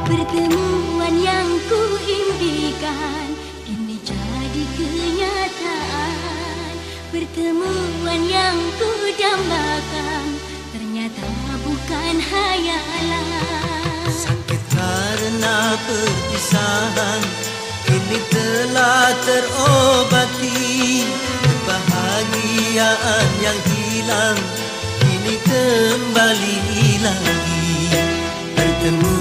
Pertemuan yang ku impikan kini jadi kenyataan. Pertemuan yang ku dambakan ternyata bukan hayalan. Sakit karena perpisahan kini telah terobati. Kebahagiaan yang hilang kini kembali lagi. Bertemu